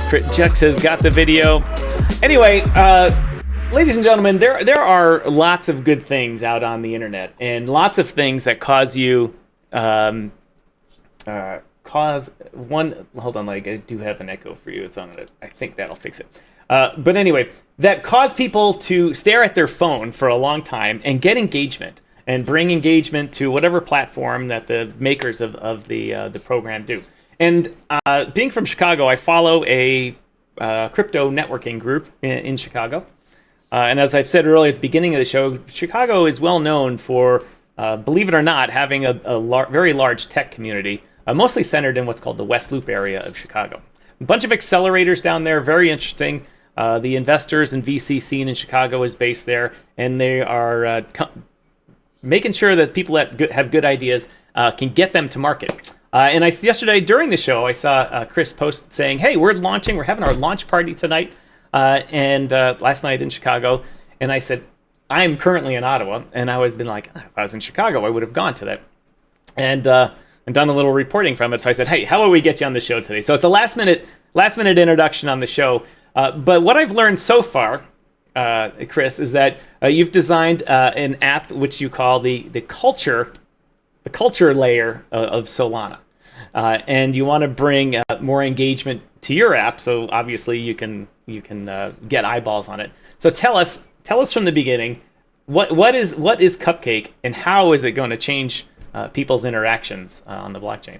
Jux has got the video. Anyway, ladies and gentlemen, there are lots of good things out on the internet, and lots of things that cause you Hold on, I do have an echo for you. It's on it. I think that'll fix it. But anyway, that cause people to stare at their phone for a long time and get engagement and bring engagement to whatever platform that the makers of the program do. And being from Chicago, I follow a crypto networking group in Chicago. And as I've said earlier at the beginning of the show, Chicago is well known for, believe it or not, having a very large tech community, mostly centered in what's called the West Loop area of Chicago. A bunch of accelerators down there, very interesting. The investors and VC scene in Chicago is based there, and they are making sure that people that have good ideas can get them to market. And yesterday during the show, I saw Chris post saying, "Hey, we're having our launch party tonight." And last night in Chicago, and I said, I'm currently in Ottawa, and I would have been like, if I was in Chicago, I would have gone to that, and done a little reporting from it. So I said, hey, how will we get you on the show today? So it's a last minute introduction on the show. But what I've learned so far, Chris, is that you've designed an app which you call the culture layer of Solana, and you want to bring more engagement to your app. So obviously you can get eyeballs on it. So tell us from the beginning, what is Cupcake, and how is it going to change people's interactions on the blockchain?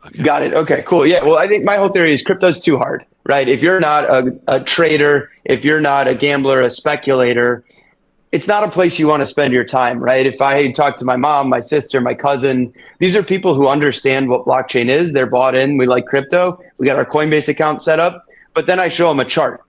Okay. Got it. Okay, cool. Yeah. Well, I think my whole theory is crypto's too hard, right? If you're not a trader, if you're not a gambler, a speculator, it's not a place you want to spend your time, right? If I talk to my mom, my sister, my cousin, these are people who understand what blockchain is. They're bought in. We like crypto. We got our Coinbase account set up. But then I show them a chart,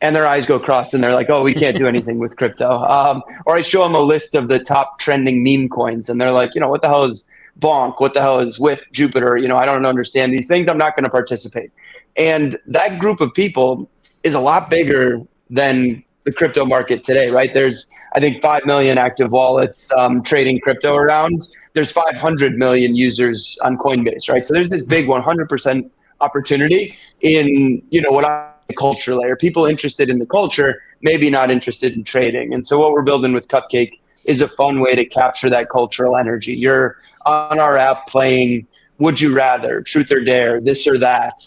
and their eyes go crossed, and they're like, oh, we can't do anything with crypto. Or I show them a list of the top trending meme coins, and they're like, what the hell is Bonk? What the hell is WIP, Jupiter? I don't understand these things. I'm not going to participate. And that group of people is a lot bigger than the crypto market today, right? There's, I think, 5 million active wallets trading crypto around. There's 500 million users on Coinbase, right? So there's this big 100% opportunity in, what I culture layer. People interested in the culture, maybe not interested in trading. And so what we're building with Cupcake is a fun way to capture that cultural energy. You're on our app playing Would You Rather, Truth or Dare, This or That,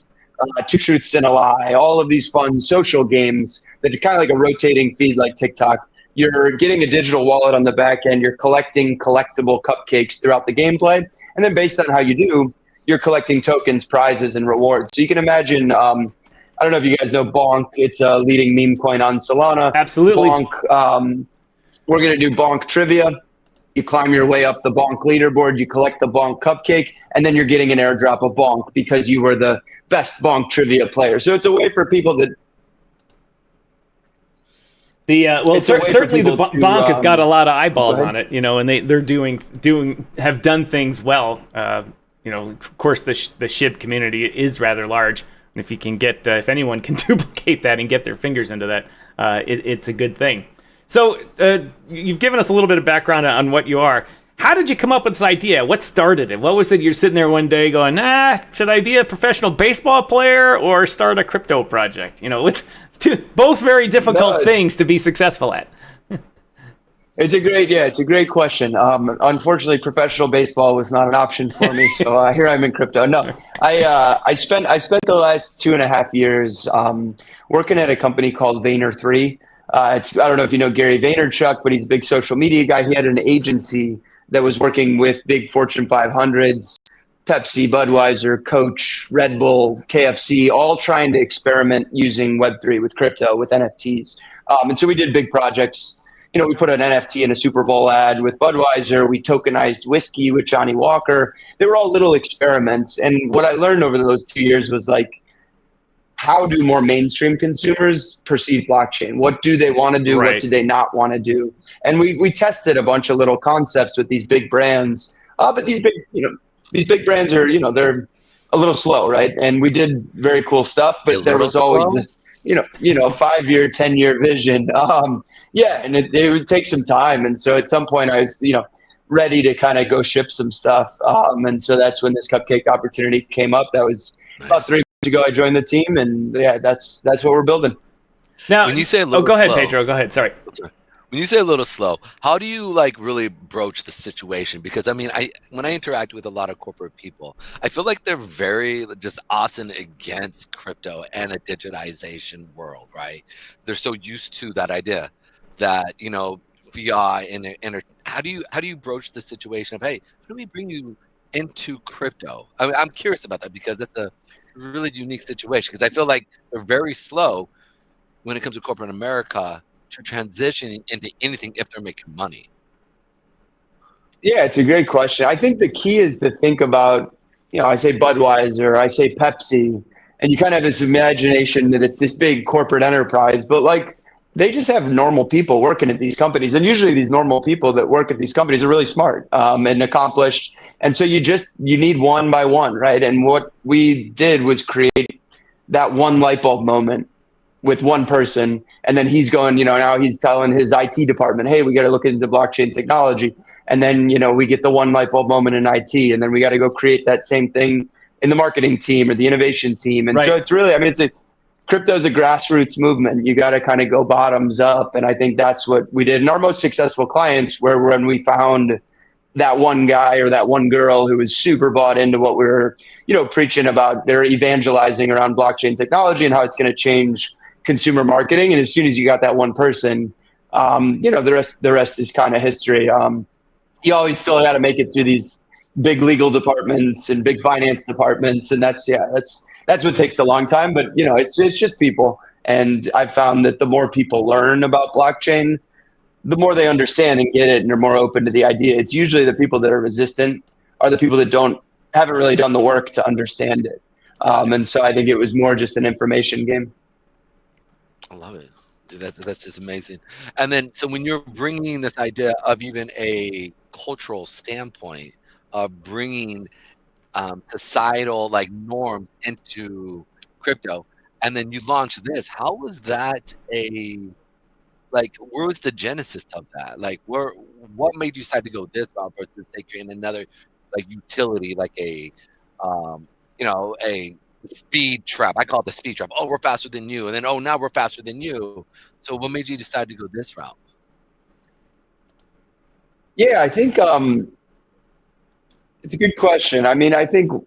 Two Truths and a Lie, all of these fun social games that are kind of like a rotating feed like TikTok. You're getting a digital wallet on the back end. You're collecting collectible cupcakes throughout the gameplay. And then based on how you do, you're collecting tokens, prizes, and rewards. So you can imagine, I don't know if you guys know Bonk. It's a leading meme coin on Solana. Absolutely. Bonk, we're going to do Bonk trivia. You climb your way up the Bonk leaderboard. You collect the Bonk cupcake, and then you're getting an airdrop of Bonk because you were the best Bonk trivia player. So it's a way for people that... certainly the Bonk has got a lot of eyeballs on it, and they're have done things well. Of course, the SHIB community is rather large. And if you can if anyone can duplicate that and get their fingers into that, it's a good thing. So you've given us a little bit of background on what you are. How did you come up with this idea? What started it? What was it? You're sitting there one day going, should I be a professional baseball player or start a crypto project? It's both very difficult things to be successful at. It's a great question. Unfortunately, professional baseball was not an option for me, so here I'm in crypto. No, I spent the last 2.5 years working at a company called Vayner3. I don't know if you know Gary Vaynerchuk, but he's a big social media guy. He had an agency that was working with big Fortune 500s, Pepsi, Budweiser, Coach, Red Bull, KFC, all trying to experiment using Web3 with crypto, with NFTs. And so we did big projects. We put an NFT in a Super Bowl ad with Budweiser. We tokenized whiskey with Johnny Walker. They were all little experiments. And what I learned over those 2 years was how do more mainstream consumers perceive blockchain? What do they want to do? Right. What do they not want to do? And we tested a bunch of little concepts with these big brands. But these big brands are, they're a little slow, right? And we did very cool stuff, but there was always this, 5-year, 10-year vision. And it would take some time. And so at some point I was, ready to kind of go ship some stuff. And so that's when this Cupcake opportunity came up. That was about 3 ago, I joined the team, and yeah, that's what we're building. Now, when you say a little go ahead, slow, Pedro. Go ahead. Sorry. When you say a little slow, how do you like really broach the situation? Because I mean, when I interact with a lot of corporate people, I feel like they're very just often against crypto and a digitization world, right? They're so used to that idea that, you know, fiat and how do you broach the situation of, hey, how do we bring you into crypto? I mean, I'm curious about that because that's a really unique situation because I feel like they're very slow when it comes to corporate America to transitioning into anything if they're making money. Yeah, it's a great question. I think the key is to think about, you know, I say Budweiser, I say Pepsi, and you kind of have this imagination that it's this big corporate enterprise, but like they just have normal people working at these companies. And usually these normal people that work at these companies are really smart and accomplished. And so you need one by one, right? And what we did was create that one light bulb moment with one person. And then he's going, you know, now he's telling his IT department, hey, we got to look into blockchain technology. And then, you know, we get the one light bulb moment in IT, and then we got to go create that same thing in the marketing team or the innovation team. And so it's really, I mean, crypto is a grassroots movement. You got to kind of go bottoms up. And I think that's what we did. And our most successful clients were when we found that one guy or that one girl who was super bought into what we were, you know, preaching about. They're evangelizing around blockchain technology and how it's going to change consumer marketing. And as soon as you got that one person, you know, the rest is kind of history. You always still got to make it through these big legal departments and big finance departments. And that's what takes a long time, but you know, it's just people. And I've found that the more people learn about blockchain, the more they understand and get it and are more open to the idea. It's usually the people that are resistant are the people that haven't really done the work to understand it. And so I think it was more just an information game. I love it. That's just amazing. And then, so when you're bringing this idea of even a cultural standpoint of bringing societal like norms into crypto, and then you launch this, how was that where was the genesis of that? Like, what made you decide to go this route versus take you in another like utility, like a speed trap? I call it the speed trap. Oh, we're faster than you, and then now we're faster than you. So what made you decide to go this route? Yeah, I think it's a good question. I mean, I think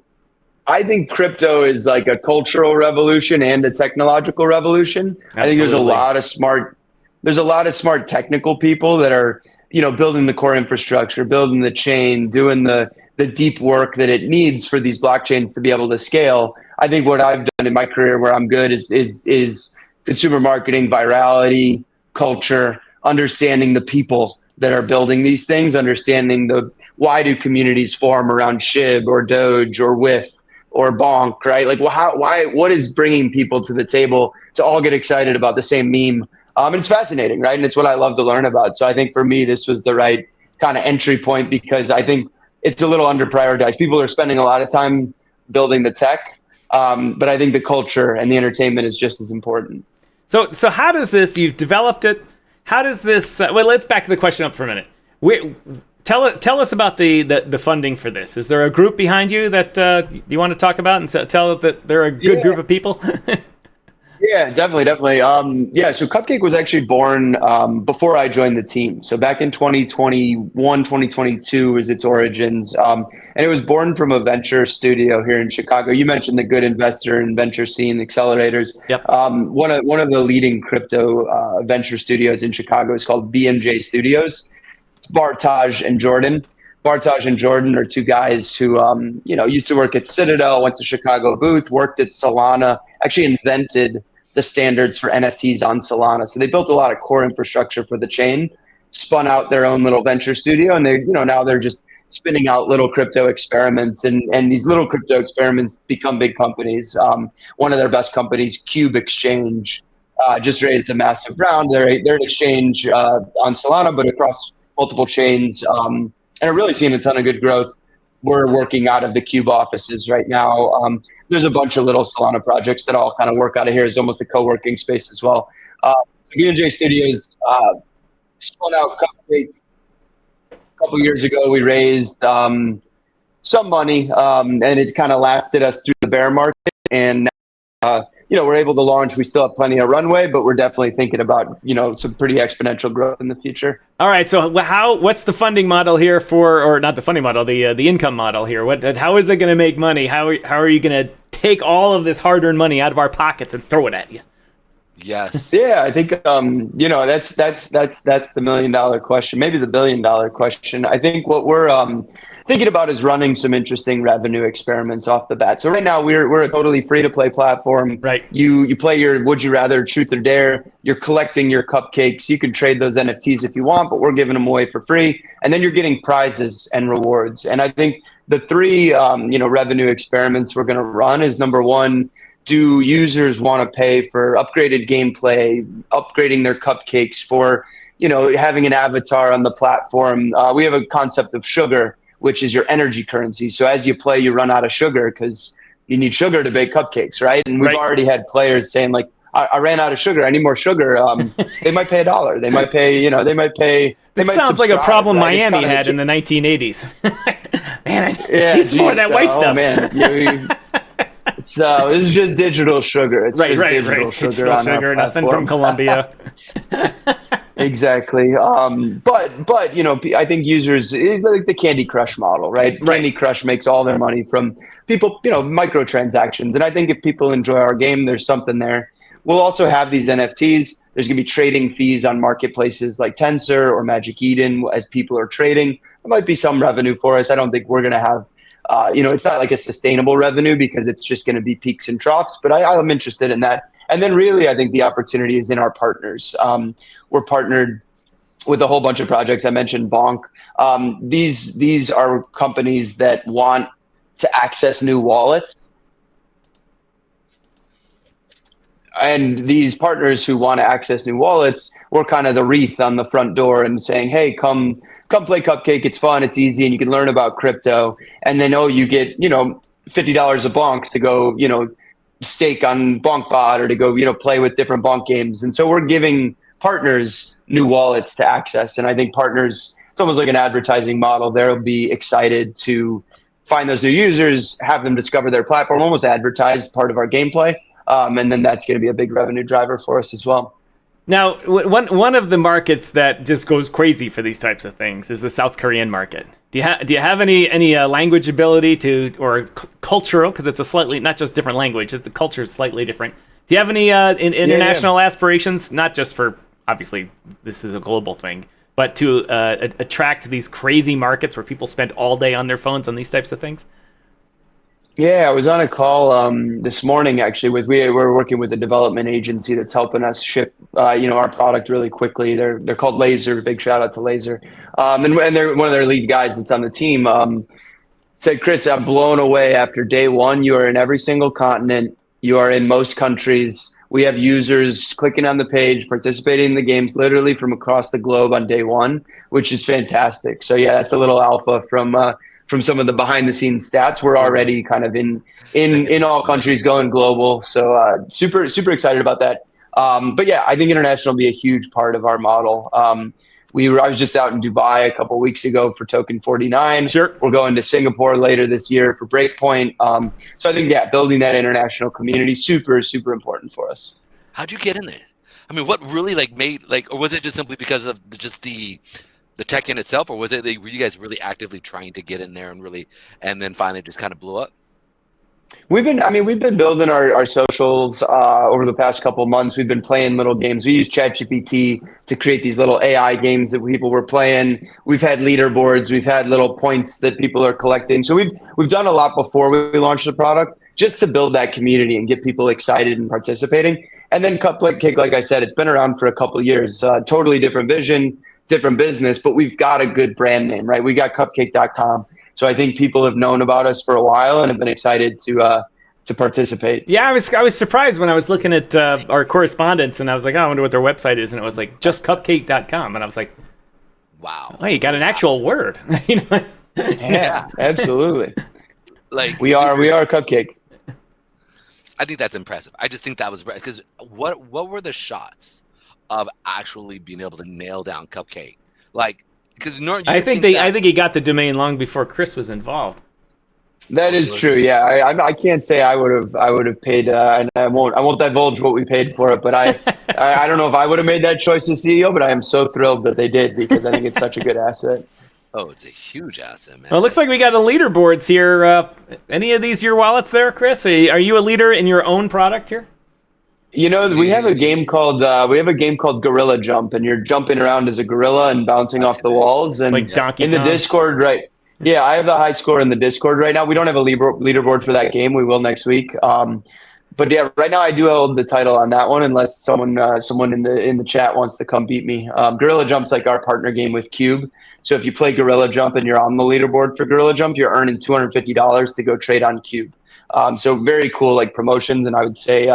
crypto is like a cultural revolution and a technological revolution. Absolutely. I think there's a lot of smart technical people that are, you know, building the core infrastructure, building the chain, doing the deep work that it needs for these blockchains to be able to scale. I think what I've done in my career where I'm good is consumer marketing, virality, culture, understanding the people that are building these things, understanding why do communities form around SHIB or Doge or WIF or Bonk, right? Like, what is bringing people to the table to all get excited about the same meme? And it's fascinating, right? And it's what I love to learn about. So I think for me, this was the right kind of entry point because I think it's a little under prioritized. People are spending a lot of time building the tech, but I think the culture and the entertainment is just as important. So how does this? You've developed it. How does this? Well, let's back to the question up for a minute. Tell us about the funding for this. Is there a group behind you that you want to talk about and tell that they're a good group of people? Yeah, definitely. So Cupcake was actually born before I joined the team. So back in 2021, 2022 is its origins. And it was born from a venture studio here in Chicago. You mentioned the good investor and venture scene accelerators. Yep. One of the leading crypto venture studios in Chicago is called BMJ Studios. It's Bartaj and Jordan. Bartaj and Jordan are two guys who, used to work at Citadel, went to Chicago Booth, worked at Solana, actually invented the standards for NFTs on Solana. So they built a lot of core infrastructure for the chain, spun out their own little venture studio, and now they're just spinning out little crypto experiments, and these little crypto experiments become big companies. One of their best companies, Cube Exchange, just raised a massive round. They're an exchange on Solana, but across multiple chains, and are really seeing a ton of good growth. We're working out of the Cube offices right now. There's a bunch of little Solana projects that all kind of work out of here. It's almost a co-working space as well. BMJ Studios spun out Cupcake a couple years ago. We raised some money, and it kind of lasted us through the bear market. And we're able to launch. We still have plenty of runway, but we're definitely thinking about, some pretty exponential growth in the future. All right. So what's the funding model here or not the funding model, the income model here? How is it going to make money? How are you going to take all of this hard-earned money out of our pockets and throw it at you? Yes. Yeah, I think that's the $1 million question, maybe the $1 billion question. I think what we're thinking about is running some interesting revenue experiments off the bat. So right now we're a totally free to play platform. Right. You play your Would You Rather, Truth or Dare. You're collecting your cupcakes. You can trade those NFTs if you want, but we're giving them away for free. And then you're getting prizes and rewards. And I think the three revenue experiments we're going to run is, number one, do users want to pay for upgraded gameplay, upgrading their cupcakes, for having an avatar on the platform? We have a concept of sugar, which is your energy currency. So as you play, you run out of sugar because you need sugar to bake cupcakes, right? And we've already had players saying, like, I ran out of sugar. I need more sugar. They might pay $1. They might pay, This sounds like a problem Miami had in the 1980s. Man, I need some more of that white stuff. Man, this is just digital sugar. It's right. Digital Sugar, nothing from Colombia. Exactly. But I think users, like the Candy Crush model, right? Candy Crush makes all their money from people, microtransactions. And I think if people enjoy our game, there's something there. We'll also have these NFTs. There's going to be trading fees on marketplaces like Tensor or Magic Eden as people are trading. There might be some revenue for us. I don't think we're going to have it's not like a sustainable revenue because it's just going to be peaks and troughs, but I'm interested in that. And then really, I think the opportunity is in our partners. We're partnered with a whole bunch of projects. I mentioned Bonk. These are companies that want to access new wallets. And these partners who want to access new wallets, we're kind of the wreath on the front door and saying, hey, come play Cupcake. It's fun. It's easy. And you can learn about crypto. And then, you get, $50 a bonk to go, stake on BonkBot or to go, play with different bonk games. And so we're giving partners new wallets to access. And I think partners, it's almost like an advertising model. They'll be excited to find those new users, have them discover their platform, almost advertise part of our gameplay. And then that's going to be a big revenue driver for us as well. Now, one of the markets that just goes crazy for these types of things is the South Korean market. Do you have any language ability to, or cultural, because it's a slightly, not just different language, the culture is slightly different. Do you have any international aspirations, not just for, obviously, this is a global thing, but to attract these crazy markets where people spend all day on their phones on these types of things? Yeah, I was on a call this morning actually we're working with a development agency that's helping us ship our product really quickly. They're called Laser. Big shout out to Laser. And they're one of their lead guys that's on the team. Said, Chris, I'm blown away after day one. You are in every single continent. You are in most countries. We have users clicking on the page, participating in the games literally from across the globe on day one, which is fantastic. So yeah, that's a little alpha from some of the behind the scenes stats. We're already kind of in all countries going global. So super excited about that. But yeah, I think international will be a huge part of our model. I was just out in Dubai a couple of weeks ago for Token 49. Sure. We're going to Singapore later this year for Breakpoint. So I think, building that international community, super important for us. How'd you get in there? I mean, what really or was it just simply because of just the tech in itself, or was it were you guys really actively trying to get in there and then finally just kind of blew up? We've been building our socials over the past couple of months. We've been playing little games. We use ChatGPT to create these little AI games that people were playing. We've had leaderboards. We've had little points that people are collecting. So we've done a lot before we launched the product, just to build that community and get people excited and participating. And then Cupcake, like I said, it's been around for a couple of years. Totally different vision, different business, but we've got a good brand name, right? We got Cupcake.com. So I think people have known about us for a while and have been excited to participate. Yeah, I was surprised when I was looking at our correspondence and I was like, I wonder what their website is. And it was like just Cupcake.com. And I was like, wow. Oh, you got an actual word. Yeah, absolutely. Like we are Cupcake. I think that's impressive. I just think that was because what were the shots of actually being able to nail down Cupcake? Like, because I think he got the domain long before Chris was involved. That is true. Yeah, I can't say I would have paid, and I won't divulge what we paid for it. But I don't know if I would have made that choice as CEO. But I am so thrilled that they did because I think it's such a good asset. Oh, it's a huge asset, man. Well, it looks like we got a leaderboards here. Any of these your wallets there, Chris? Are you a leader in your own product here? We have a game called Gorilla Jump, and you're jumping around as a gorilla and bouncing off the walls. And Like Donkey in the Kong? Discord, right? Yeah, I have the high score in the Discord right now. We don't have a leaderboard for that game. We will next week. But yeah, right now I do hold the title on that one, unless someone in the chat wants to come beat me. Gorilla Jump's like our partner game with Cube. So if you play Gorilla Jump and you're on the leaderboard for Gorilla Jump, you're earning $250 to go trade on Cube. So very cool like promotions. And I would say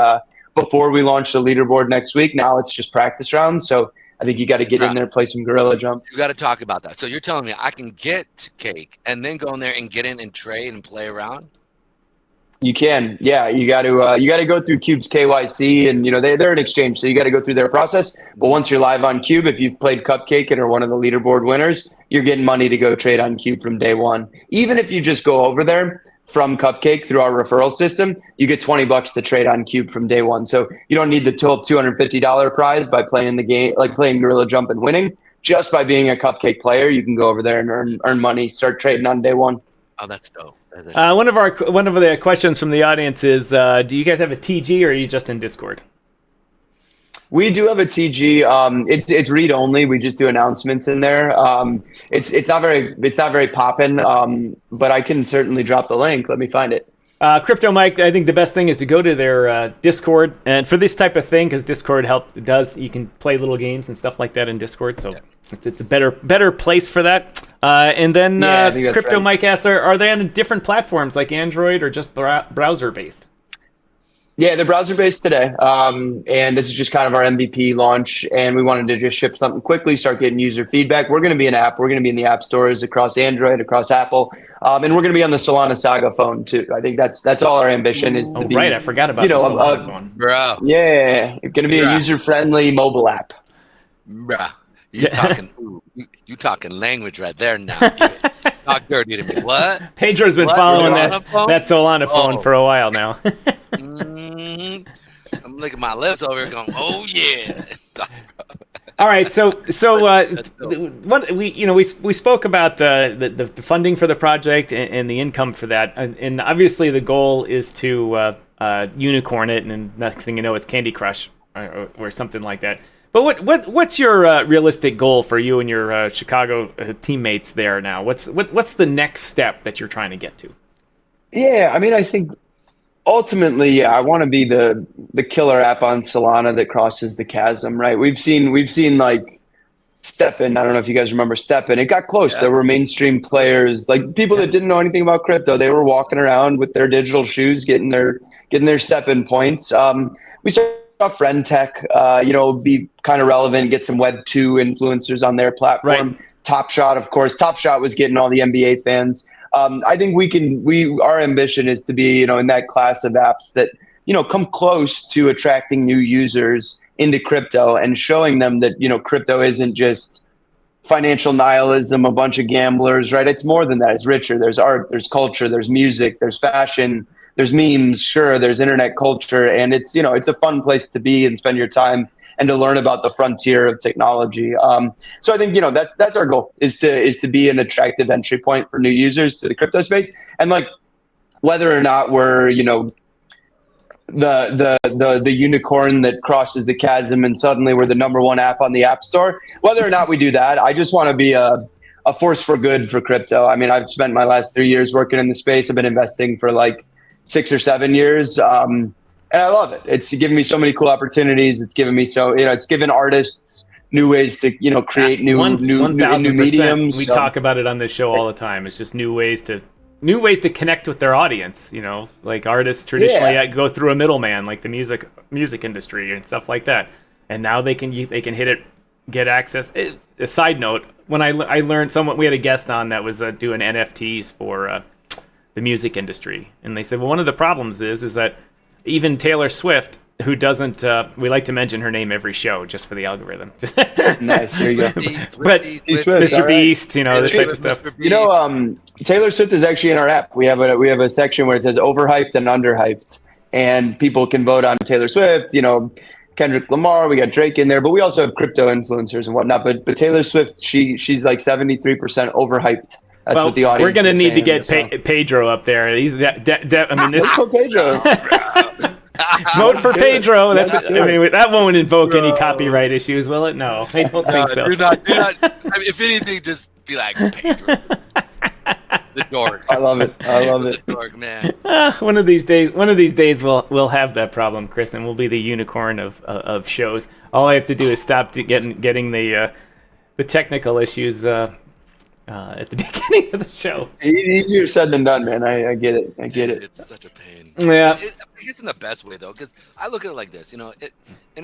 before we launch the leaderboard next week, now it's just practice rounds. So I think you got to get in there, play some Gorilla Jump. You got to talk about that. So you're telling me I can get Cake and then go in there and get in and trade and play around? You can, yeah. You got to go through Cube's KYC, and they're an exchange, so you got to go through their process. But once you're live on Cube, if you've played Cupcake and are one of the leaderboard winners, you're getting money to go trade on Cube from day one. Even if you just go over there from Cupcake through our referral system, you get $20 to trade on Cube from day one. So you don't need the $250 prize by playing the game, like playing Gorilla Jump and winning. Just by being a Cupcake player, you can go over there and earn money, start trading on day one. Oh, that's dope. One of the questions from the audience is, do you guys have a TG or are you just in Discord? We do have a TG. It's read only. We just do announcements in there. It's not very poppin'. But I can certainly drop the link. Let me find it. Crypto Mike, I think the best thing is to go to their Discord, and for this type of thing, because Discord you can play little games and stuff like that in Discord. So it's a better place for that. And then Crypto Mike asks, are they on different platforms like Android or just browser based? Yeah, they're browser based today. And this is just kind of our MVP launch, and we wanted to just ship something quickly, start getting user feedback. We're going to be an app. We're going to be in the app stores across Android, across Apple, and we're going to be on the Solana Saga phone too. I think that's all our ambition is to be. Right, I forgot about the Solana phone, bro. Yeah, it's going to be a user friendly mobile app, bro. You talking language right there now. Talk dirty to me. What? Pedro's been following that Solana phone for a while now. I'm licking my lips over here going, oh yeah. All right, so what we spoke about the funding for the project and the income for that, and obviously the goal is to unicorn it, and next thing you know, it's Candy Crush or something like that. But what's your realistic goal for you and your Chicago teammates there now? What's the next step that you're trying to get to? Yeah, I mean, I think ultimately, I want to be the killer app on Solana that crosses the chasm, right? We've seen like STEPN. I don't know if you guys remember STEPN. It got close. Yeah. There were mainstream players, like people that didn't know anything about crypto. They were walking around with their digital shoes, getting their STEPN points. We saw Friend Tech, be kind of relevant, get some Web 2 influencers on their platform. Right. Top Shot, of course. Top Shot was getting all the NBA fans. I think our ambition is to be, in that class of apps that, come close to attracting new users into crypto and showing them that, crypto isn't just financial nihilism, a bunch of gamblers, right? It's more than that. It's richer. There's art, there's culture, there's music, there's fashion, there's memes, sure, there's internet culture, and it's a fun place to be and spend your time and to learn about the frontier of technology. So I think that's our goal is to be an attractive entry point for new users to the crypto space, and like whether or not we're the unicorn that crosses the chasm and suddenly we're the number one app on the App Store. Whether or not we do that, I just want to be a force for good for crypto. I mean, I've spent my last 3 years working in the space. I've been investing for like 6 or 7 years. And I love it. It's given me so many cool opportunities. It's given me it's given artists new ways to, create new mediums. We talk about it on this show all the time. It's just new ways to connect with their audience. Like artists traditionally go through a middleman, like the music industry and stuff like that. And now they can hit it, get access. A side note, when I learned we had a guest on that was doing NFTs for the music industry, and they said, well, one of the problems is that even Taylor Swift who doesn't. We like to mention her name every show just for the algorithm. Nice. There you go. But Swift, Mr. right. Beast, this type of stuff. Taylor Swift is actually in our app. We have a section where it says overhyped and underhyped, and people can vote on Taylor Swift. Kendrick Lamar. We got Drake in there, but we also have crypto influencers and whatnot. But Taylor Swift, she's like 73% overhyped. That's what the audience. We're gonna is need to saying, get Pedro up there. He's Let's go Pedro. Vote for Pedro. Let's do it. That won't invoke any copyright issues, will it? No, I don't think so. Do not. If anything, just be like Pedro. The dork. I love it. The dork, man. One of these days, we'll have that problem, Chris, and we'll be the unicorn of shows. All I have to do is stop getting the technical issues at the beginning of the show. Easier said than done, man. I get it. It's such a pain. Yeah. I guess in the best way though, because I look at it like this. In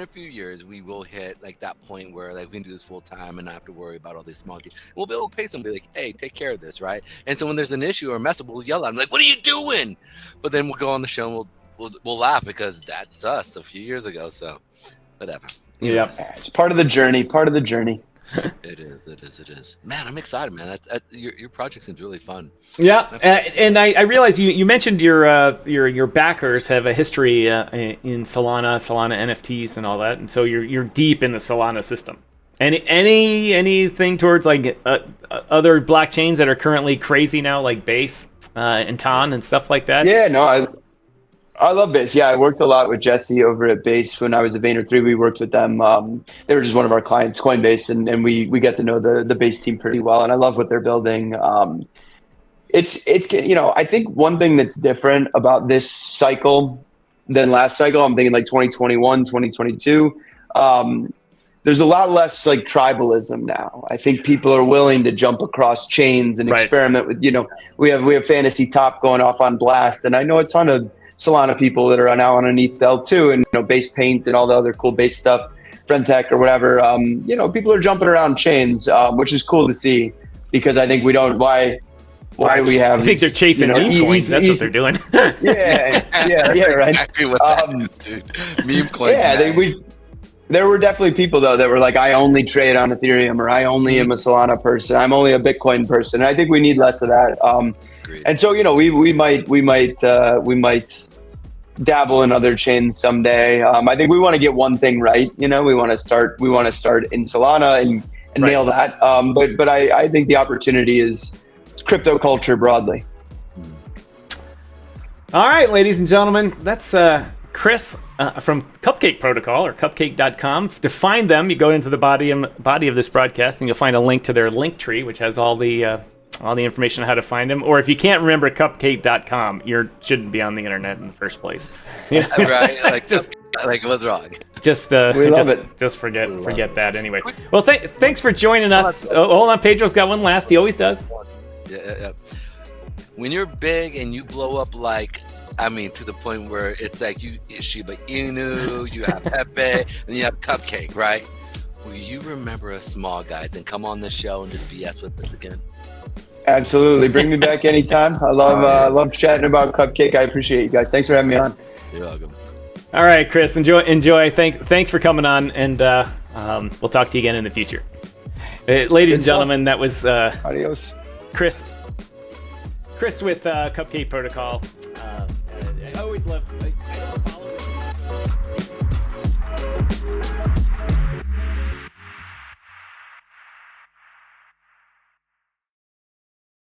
a few years we will hit like that point where like we can do this full time and not have to worry about all these small things. We'll be able to pay somebody like, hey, take care of this, right? And so when there's an issue or a mess up, we'll yell at them like, what are you doing? But then we'll go on the show and we'll laugh because that's us a few years ago. So whatever. Yeah. It's part of the journey. It is. Man, I'm excited, man. Your project seems really fun. Yeah, and I realize you mentioned your backers have a history in Solana NFTs and all that, and so you're deep in the Solana system. Anything towards like other blockchains that are currently crazy now, like Base and Ton and stuff like that? Yeah, no, I love Base. Yeah, I worked a lot with Jesse over at Base when I was at Vayner3. We worked with them. They were just one of our clients, Coinbase, and we get to know the Base team pretty well. And I love what they're building. It's I think one thing that's different about this cycle than last cycle, I'm thinking like 2021, 2022. There's a lot less like tribalism now. I think people are willing to jump across chains and experiment with. We have Fantasy Top going off on Blast, and I know a ton of Solana people that are now underneath L2 and Base Paint and all the other cool Base stuff, Friendtech or whatever. People are jumping around chains, which is cool to see because I think we don't. Why do we have? I think they're chasing meme coins. That's what they're doing. yeah, right. Exactly what that is, dude. Meme coin. Yeah, there were definitely people though that were like, I only trade on Ethereum, or I only am a Solana person. I'm only a Bitcoin person. And I think we need less of that. And so we might dabble in other chains someday. I think we want to get one thing right. We want to start in Solana and nail that. But I think the opportunity is crypto culture broadly. All right, ladies and gentlemen, that's Chris from Cupcake Protocol or Cupcake.com. To find them, you go into the body of this broadcast and you'll find a link to their link tree, which has all the information on how to find them. Or if you can't remember Cupcake.com, you shouldn't be on the internet in the first place. Right? Like what's wrong? We love it. Just forget that anyway. Well, thanks for joining us. Hold on, Pedro's got one last. He always does. Yeah. When you're big and you blow up to the point where it's like you Shiba Inu, you have Pepe, and you have Cupcake, right? Will you remember us small guys and come on the show and just BS with us again? Absolutely. Bring me back anytime. I love chatting about Cupcake. I appreciate you guys. Thanks for having me on. You're welcome. All right, Chris. Enjoy. Thanks for coming on, and we'll talk to you again in the future. Ladies and gentlemen, that was adios. Chris with Cupcake Protocol. I always love